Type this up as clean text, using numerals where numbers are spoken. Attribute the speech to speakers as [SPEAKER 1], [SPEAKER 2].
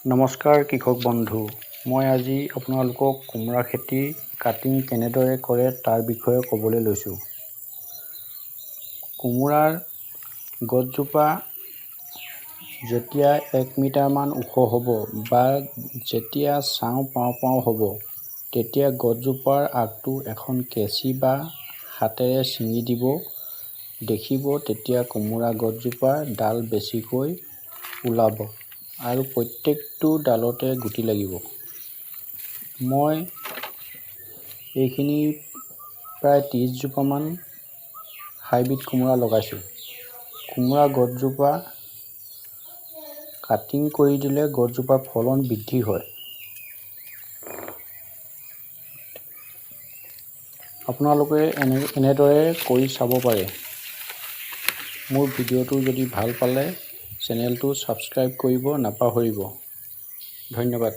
[SPEAKER 1] নমস্কাৰ কৃষক বন্ধু, মই আজি আপোনালোকক কোমোৰা খেতিৰ কাটিং কেনেদৰে কৰে তাৰ বিষয়ে ক'বলৈ লৈছোঁ। কোমোৰাৰ গছজোপা যেতিয়া 1 মিটাৰমান ওখ হ'ব বা যেতিয়া ছাঁ পাওঁ হ'ব, তেতিয়া গছজোপাৰ আগটো এখন কেঁচি বা হাতেৰে ছিঙি দিব। দেখিব তেতিয়া কোমোৰা গছজোপাৰ ডাল বেছিকৈ ওলাব আৰু প্ৰত্যেকটো ডালতে গুটি লাগিব। মই এইখিনি প্ৰায় 30 জোপামান হাইব্ৰিড কোমোৰা লগাইছোঁ। কোমোৰা গছজোপা কাটিং কৰি দিলে গছজোপাৰ ফলন বৃদ্ধি হয়। আপোনালোকে এনেদৰে কৰি চাব পাৰে। মোৰ ভিডিঅ'টো যদি ভাল পালে চেনেলটো ছাবস্ক্ৰাইব কৰিব নাপাহৰিব। ধন্যবাদ।